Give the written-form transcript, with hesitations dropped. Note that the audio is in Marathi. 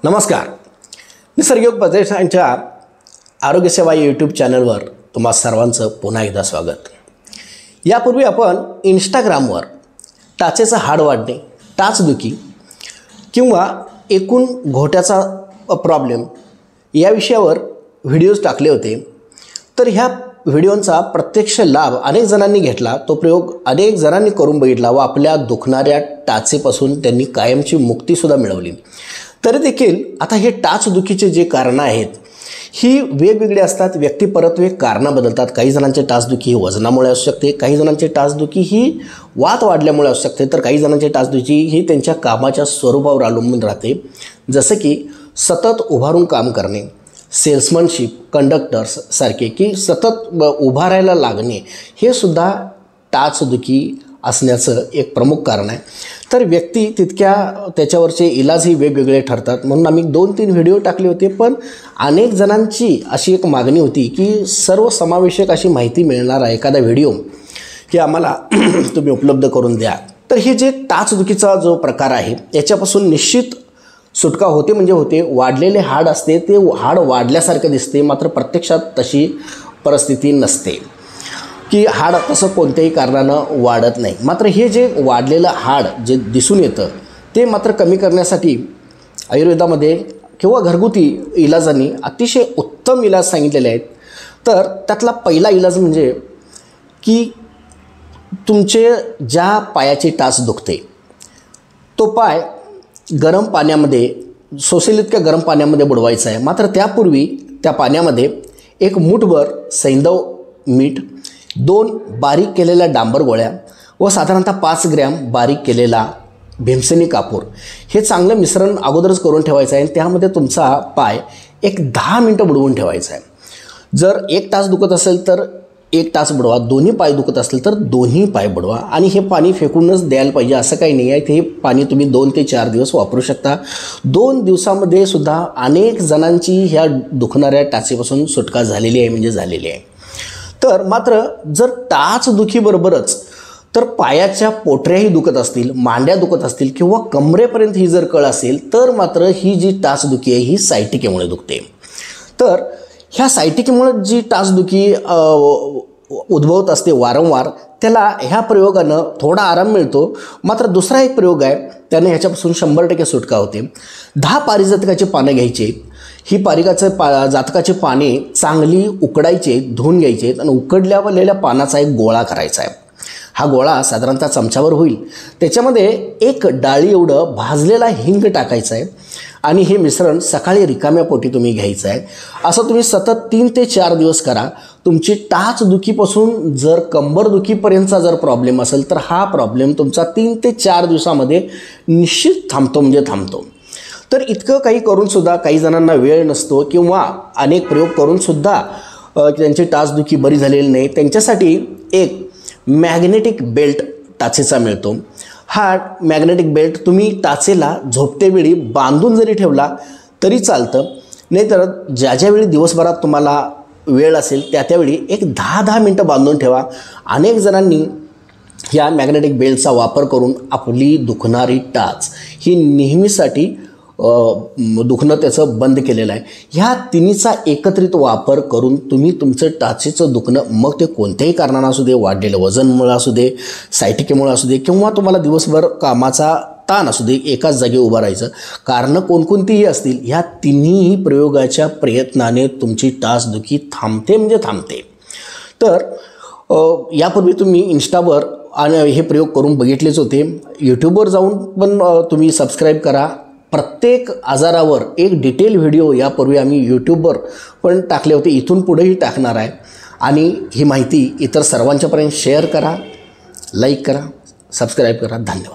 नमस्कार. निसर्गयोग पद्धतीच्या आरोग्य सेवा यूट्यूब चॅनलवर तुम्हा सर्वांचं पुन्हा एकदा स्वागत. यापूर्वी आपण इंस्टाग्रामवर टाचेचं हाड वाढणे, टाचदुखी किंवा एकूण घोट्याचा प्रॉब्लेम या विषयावर व्हिडिओज टाकले होते. तर ह्या व्हिडिओंचा प्रत्यक्ष लाभ अनेक जणांनी घेतला. तो प्रयोग अनेक जणांनी करून बघितला व आपल्या दुखणाऱ्या टाचेपासून त्यांनी कायमची मुक्तीसुद्धा मिळवली. तरी देखील आता हे टाचदुखीचे जे कारणं आहेत ही वेगवेगळी असतात. व्यक्तिपरत्वे कारणं बदलतात. काही जणांचे टाचदुखी ही वजनामुळे असू शकते, काही जणांचे टाचदुखी ही वात वाढल्यामुळे असू शकते, तर काही जणांचे टाचदुखी ही त्यांच्या कामाच्या स्वरूपावर अवलंबून राहते. जसं की सतत उभारून काम करणे, सेल्समनशिप, कंडक्टर्स सारखे की सतत उभा राहायला लागणे हे सुद्धा टाचदुखी असण्याचं एक प्रमुख कारण आहे. तर व्यक्ती तितक्या त्याच्यावरचे इलाजही वेगवेगळे ठरतात. म्हणून आम्ही 2-3 व्हिडिओ टाकले होते. पण अनेक जणांची अशी एक मागणी होती की सर्वसमावेशक अशी माहिती मिळणारा एखादा व्हिडिओ की आम्हाला तुम्ही उपलब्ध करून द्या. तर हे जे टाचदुखीचा जो प्रकार आहे याच्यापासून निश्चित सुटका होते म्हणजे होते. वाढलेले हाड असते ते हाड वाढल्यासारखं दिसते, मात्र प्रत्यक्षात तशी परिस्थिती नसते की हाड तसं कोणत्याही कारणानं वाढत नाही. मात्र हे जे वाढलेलं हाड जे दिसून येतं ते मात्र कमी करण्यासाठी आयुर्वेदामध्ये किंवा घरगुती इलाजांनी अतिशय उत्तम इलाज सांगितलेले आहेत. तर त्यातला पहिला इलाज म्हणजे की तुमचे ज्या पायाची टाच दुखते तो पाय गरम पाण्यामध्ये सोसेल इतक्या गरम पाण्यामध्ये बुडवायचा आहे. मात्र त्यापूर्वी त्या पाण्यामध्ये एक मूठभर सैंधव मीठ, 2 बारीक केलेल्या डांबर गोळ्या व साधारणतः 5 ग्रॅम बारीक केलेला भीमसेनी कापूर हे चांगलं मिश्रण अगोदरच करून ठेवायचं आहे. आणि त्यामध्ये तुमचा पाय एक 10 मिनटं बुडवून ठेवायचा आहे. जर 1 तास दुखत असेल तर 1 तास बुडवा, दोन्ही पाय दुखत असतील तर दोन्ही पाय बुडवा. आणि हे पाणी फेकूनच द्यायला पाहिजे असं काही नाही आहे. हे पाणी तुम्ही 2 ते 4 दिवस वापरू शकता. 2 दिवसामध्ये सुद्धा अनेक जणांची ह्या दुखणाऱ्या टाचेपासून सुटका झालेली आहे म्हणजे झालेली आहे. तर मात्र जर टाचदुखीबरोबरच तर पायाच्या पोटऱ्याही दुखत असतील, मांड्या दुखत असतील किंवा कमरेपर्यंत ही जर कळ असेल तर मात्र ही जी टाचदुखी आहे ही सायटिकेमुळे दुखते. तर ह्या सायटिकेमुळे जी टाचदुखी उद्भवत असते वारंवार, त्याला ह्या प्रयोगानं थोडा आराम मिळतो. मात्र दुसरा एक प्रयोग आहे त्याने ह्याच्यापासून 100% सुटका होते. 10 पारिजातकाची पानं घ्यायची. ही जातकाची पाने चांगली उकडायचे, धुवून घ्यायचे आणि उकडलेल्या पानाचा एक गोळा करायचा आहे. हा गोळा साधारणतः चमच्यावर होईल. त्याच्यामध्ये 1 डाळी एवढं भाजलेला हिंग टाकायचा आहे आणि हे मिश्रण सकाळी रिकाम्या पोटी तुम्ही घ्यायचं आहे. असं तुम्ही सतत 3 ते 4 दिवस करा. तुमची टाचदुखीपासून जर कंबरदुखीपर्यंतचा जर प्रॉब्लेम असेल तर हा प्रॉब्लेम तुमचा 3 ते 4 दिवसामध्ये निश्चित थांबतो म्हणजे थांबतो. तर इतकं काही करूनसुद्धा काही जणांना वेळ नसतो किंवा अनेक प्रयोग करूनसुद्धा त्यांची टाचदुखी बरी झालेली नाही. त्यांच्यासाठी एक मॅग्नेटिक बेल्ट टाचेचा मिळतो. हा मॅग्नेटिक बेल्ट तुम्ही टाचेला झोपतेवेळी बांधून जरी ठेवला तरी चालतं. नाहीतर ज्यावेळी दिवसभरात तुम्हाला वेळ असेल त्यावेळी एक 10-10 मिनटं बांधून ठेवा. अनेक जणांनी ह्या मॅग्नेटिक बेल्टचा वापर करून आपली दुखणारी टाच ही नेहमीसाठी दुखणं त्याचं बंद केलेलं आहे. ह्या तिन्हीचा एकत्रित वापर करून तुम्ही तुमचं टाचेचं दुखणं, मग ते कोणत्याही कारणानं असू दे, वाढलेलं वजनमुळे असू दे, सायटिकेमुळे असू दे किंवा तुम्हाला दिवसभर कामाचा ताण असू दे, एकाच जागी उभं राहायचं, कारणं कोणकोणतीही असतील, ह्या तिन्ही प्रयोगाच्या प्रयत्नाने तुमची टाचदुखी थांबते म्हणजे थांबते. तर यापूर्वी तुम्ही इंस्टावर आणि हे प्रयोग करून बघितलेच होते. यूट्यूबवर जाऊन पण तुम्ही सबस्क्राईब करा. प्रत्येक आजारावर एक डिटेल व्हिडिओ यापूर्वी आम्ही यूट्यूबवर पण टाकले होते, इथून पुढेही टाकणार आहे. आणि ही माहिती इतर सर्वांच्यापर्यंत शेअर करा, लाईक करा, सबस्क्राईब करा. धन्यवाद.